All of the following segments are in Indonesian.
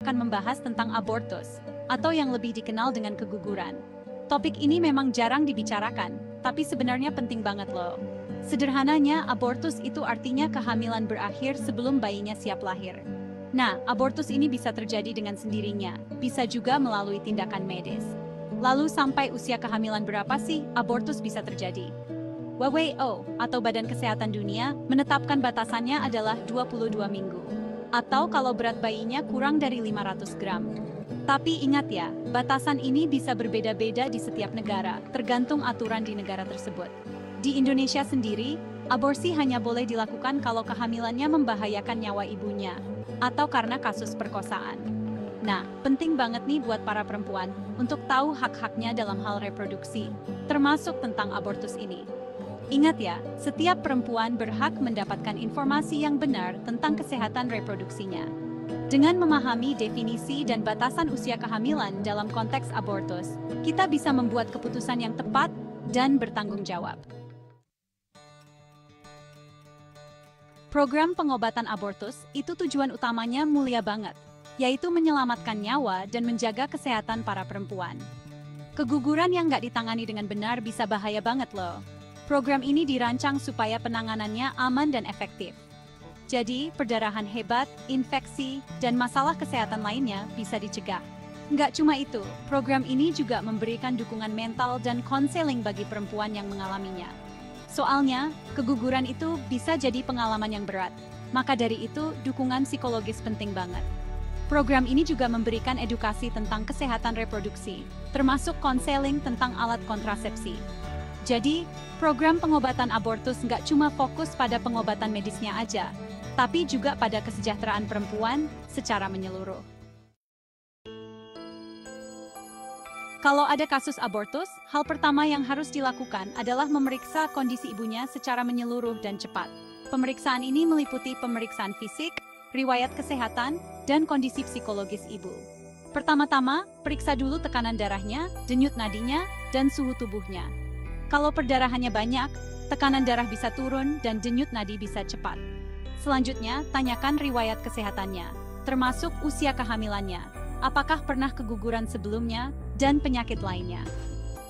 akan membahas tentang abortus, atau yang lebih dikenal dengan keguguran. Topik ini memang jarang dibicarakan, tapi sebenarnya penting banget loh. Sederhananya, abortus itu artinya kehamilan berakhir sebelum bayinya siap lahir. Nah, abortus ini bisa terjadi dengan sendirinya, bisa juga melalui tindakan medis. Lalu sampai usia kehamilan berapa sih abortus bisa terjadi? WHO, atau Badan Kesehatan Dunia, menetapkan batasannya adalah 22 minggu. Atau kalau berat bayinya kurang dari 500 gram. Tapi ingat ya, batasan ini bisa berbeda-beda di setiap negara, tergantung aturan di negara tersebut. Di Indonesia sendiri, aborsi hanya boleh dilakukan kalau kehamilannya membahayakan nyawa ibunya, atau karena kasus perkosaan. Nah, penting banget nih buat para perempuan untuk tahu hak-haknya dalam hal reproduksi, termasuk tentang abortus ini. Ingat ya, setiap perempuan berhak mendapatkan informasi yang benar tentang kesehatan reproduksinya. Dengan memahami definisi dan batasan usia kehamilan dalam konteks abortus, kita bisa membuat keputusan yang tepat dan bertanggung jawab. Program pengobatan abortus itu tujuan utamanya mulia banget, yaitu menyelamatkan nyawa dan menjaga kesehatan para perempuan. Keguguran yang nggak ditangani dengan benar bisa bahaya banget loh. Program ini dirancang supaya penanganannya aman dan efektif. Jadi, perdarahan hebat, infeksi, dan masalah kesehatan lainnya bisa dicegah. Nggak cuma itu, program ini juga memberikan dukungan mental dan konseling bagi perempuan yang mengalaminya. Soalnya, keguguran itu bisa jadi pengalaman yang berat. Maka dari itu, dukungan psikologis penting banget. Program ini juga memberikan edukasi tentang kesehatan reproduksi, termasuk konseling tentang alat kontrasepsi. Jadi, program pengobatan abortus nggak cuma fokus pada pengobatan medisnya aja, tapi juga pada kesejahteraan perempuan secara menyeluruh. Kalau ada kasus abortus, hal pertama yang harus dilakukan adalah memeriksa kondisi ibunya secara menyeluruh dan cepat. Pemeriksaan ini meliputi pemeriksaan fisik, riwayat kesehatan, dan kondisi psikologis ibu. Pertama-tama, periksa dulu tekanan darahnya, denyut nadinya, dan suhu tubuhnya. Kalau perdarahannya banyak, tekanan darah bisa turun dan denyut nadi bisa cepat. Selanjutnya, tanyakan riwayat kesehatannya, termasuk usia kehamilannya, apakah pernah keguguran sebelumnya, dan penyakit lainnya.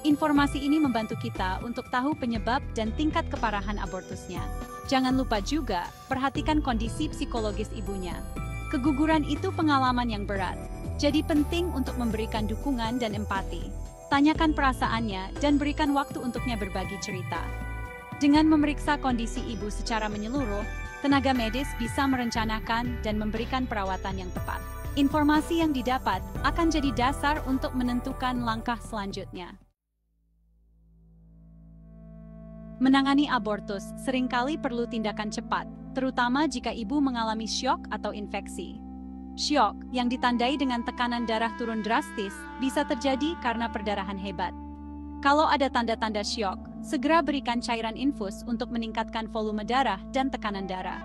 Informasi ini membantu kita untuk tahu penyebab dan tingkat keparahan abortusnya. Jangan lupa juga, perhatikan kondisi psikologis ibunya. Keguguran itu pengalaman yang berat, jadi penting untuk memberikan dukungan dan empati. Tanyakan perasaannya dan berikan waktu untuknya berbagi cerita. Dengan memeriksa kondisi ibu secara menyeluruh, tenaga medis bisa merencanakan dan memberikan perawatan yang tepat. Informasi yang didapat akan jadi dasar untuk menentukan langkah selanjutnya. Menangani abortus seringkali perlu tindakan cepat, terutama jika ibu mengalami syok atau infeksi. Syok, yang ditandai dengan tekanan darah turun drastis, bisa terjadi karena perdarahan hebat. Kalau ada tanda-tanda syok, segera berikan cairan infus untuk meningkatkan volume darah dan tekanan darah.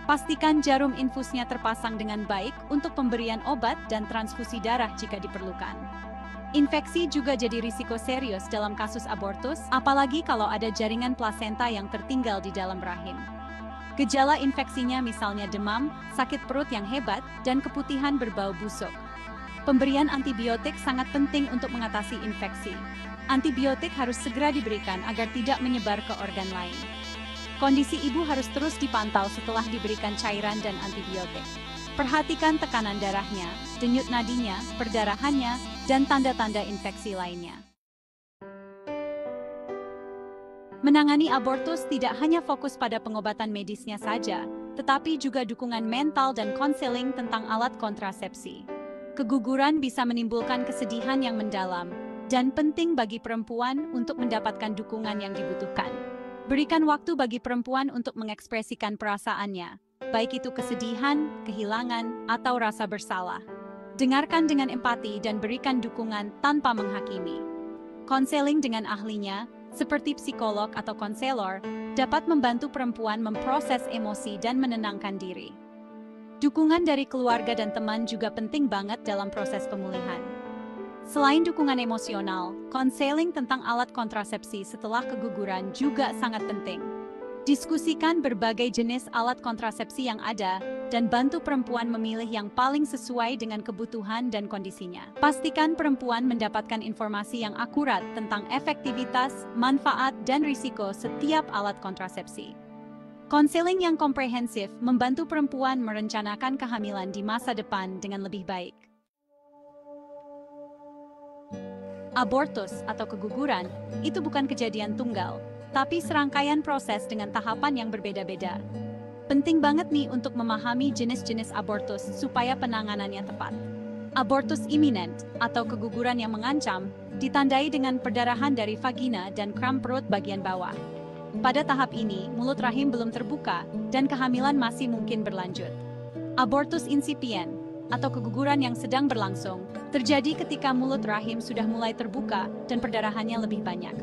Pastikan jarum infusnya terpasang dengan baik untuk pemberian obat dan transfusi darah jika diperlukan. Infeksi juga jadi risiko serius dalam kasus abortus, apalagi kalau ada jaringan plasenta yang tertinggal di dalam rahim. Gejala infeksinya misalnya demam, sakit perut yang hebat, dan keputihan berbau busuk. Pemberian antibiotik sangat penting untuk mengatasi infeksi. Antibiotik harus segera diberikan agar tidak menyebar ke organ lain. Kondisi ibu harus terus dipantau setelah diberikan cairan dan antibiotik. Perhatikan tekanan darahnya, denyut nadinya, perdarahannya, dan tanda-tanda infeksi lainnya. Menangani abortus tidak hanya fokus pada pengobatan medisnya saja, tetapi juga dukungan mental dan konseling tentang alat kontrasepsi. Keguguran bisa menimbulkan kesedihan yang mendalam, dan penting bagi perempuan untuk mendapatkan dukungan yang dibutuhkan. Berikan waktu bagi perempuan untuk mengekspresikan perasaannya, baik itu kesedihan, kehilangan, atau rasa bersalah. Dengarkan dengan empati dan berikan dukungan tanpa menghakimi. Konseling dengan ahlinya, seperti psikolog atau konselor, dapat membantu perempuan memproses emosi dan menenangkan diri. Dukungan dari keluarga dan teman juga penting banget dalam proses pemulihan. Selain dukungan emosional, konseling tentang alat kontrasepsi setelah keguguran juga sangat penting. Diskusikan berbagai jenis alat kontrasepsi yang ada dan bantu perempuan memilih yang paling sesuai dengan kebutuhan dan kondisinya. Pastikan perempuan mendapatkan informasi yang akurat tentang efektivitas, manfaat, dan risiko setiap alat kontrasepsi. Konseling yang komprehensif membantu perempuan merencanakan kehamilan di masa depan dengan lebih baik. Abortus atau keguguran itu bukan kejadian tunggal, tapi serangkaian proses dengan tahapan yang berbeda-beda. Penting banget nih untuk memahami jenis-jenis abortus supaya penanganannya tepat. Abortus iminent atau keguguran yang mengancam ditandai dengan perdarahan dari vagina dan kram perut bagian bawah. Pada tahap ini, mulut rahim belum terbuka dan kehamilan masih mungkin berlanjut. Abortus incipient atau keguguran yang sedang berlangsung terjadi ketika mulut rahim sudah mulai terbuka dan perdarahannya lebih banyak.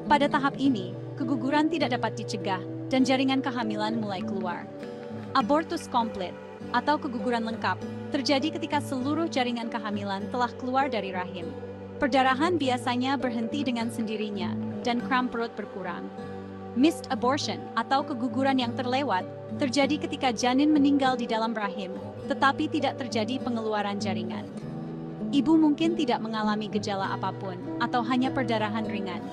Pada tahap ini, keguguran tidak dapat dicegah dan jaringan kehamilan mulai keluar. Abortus complete atau keguguran lengkap terjadi ketika seluruh jaringan kehamilan telah keluar dari rahim. Perdarahan biasanya berhenti dengan sendirinya dan kram perut berkurang. Missed abortion atau keguguran yang terlewat terjadi ketika janin meninggal di dalam rahim, tetapi tidak terjadi pengeluaran jaringan. Ibu mungkin tidak mengalami gejala apapun atau hanya perdarahan ringan.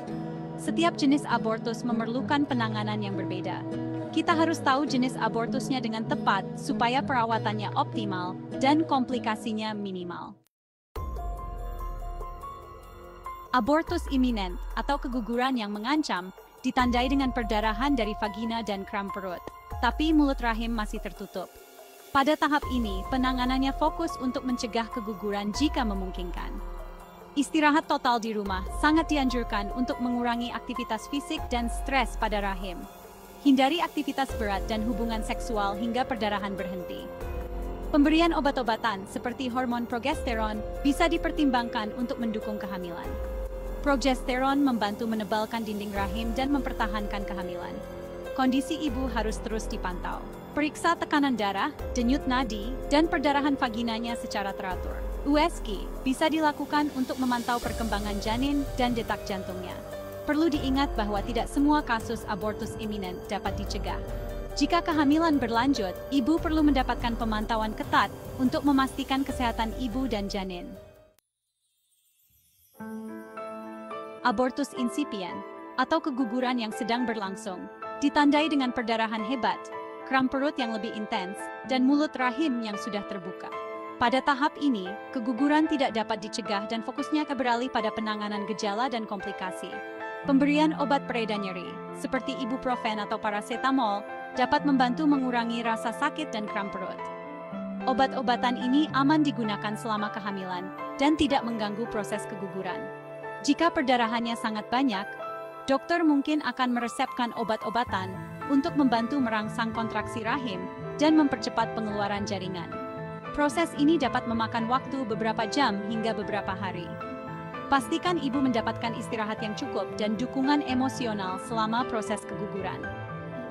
Setiap jenis abortus memerlukan penanganan yang berbeda. Kita harus tahu jenis abortusnya dengan tepat supaya perawatannya optimal dan komplikasinya minimal. Abortus iminent atau keguguran yang mengancam ditandai dengan perdarahan dari vagina dan kram perut, tapi mulut rahim masih tertutup. Pada tahap ini, penanganannya fokus untuk mencegah keguguran jika memungkinkan. Istirahat total di rumah sangat dianjurkan untuk mengurangi aktivitas fisik dan stres pada rahim. Hindari aktivitas berat dan hubungan seksual hingga perdarahan berhenti. Pemberian obat-obatan seperti hormon progesteron bisa dipertimbangkan untuk mendukung kehamilan. Progesteron membantu menebalkan dinding rahim dan mempertahankan kehamilan. Kondisi ibu harus terus dipantau. Periksa tekanan darah, denyut nadi, dan perdarahan vaginanya secara teratur. USG bisa dilakukan untuk memantau perkembangan janin dan detak jantungnya. Perlu diingat bahwa tidak semua kasus abortus iminent dapat dicegah. Jika kehamilan berlanjut, ibu perlu mendapatkan pemantauan ketat untuk memastikan kesehatan ibu dan janin. Abortus incipient atau keguguran yang sedang berlangsung ditandai dengan perdarahan hebat, kram perut yang lebih intens, dan mulut rahim yang sudah terbuka. Pada tahap ini, keguguran tidak dapat dicegah dan fokusnya beralih pada penanganan gejala dan komplikasi. Pemberian obat pereda nyeri, seperti ibuprofen atau paracetamol, dapat membantu mengurangi rasa sakit dan kram perut. Obat-obatan ini aman digunakan selama kehamilan dan tidak mengganggu proses keguguran. Jika perdarahannya sangat banyak, dokter mungkin akan meresepkan obat-obatan untuk membantu merangsang kontraksi rahim dan mempercepat pengeluaran jaringan. Proses ini dapat memakan waktu beberapa jam hingga beberapa hari. Pastikan ibu mendapatkan istirahat yang cukup dan dukungan emosional selama proses keguguran.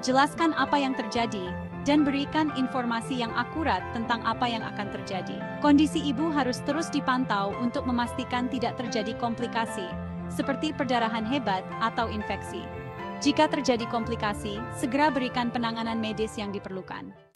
Jelaskan apa yang terjadi dan berikan informasi yang akurat tentang apa yang akan terjadi. Kondisi ibu harus terus dipantau untuk memastikan tidak terjadi komplikasi, seperti perdarahan hebat atau infeksi. Jika terjadi komplikasi, segera berikan penanganan medis yang diperlukan.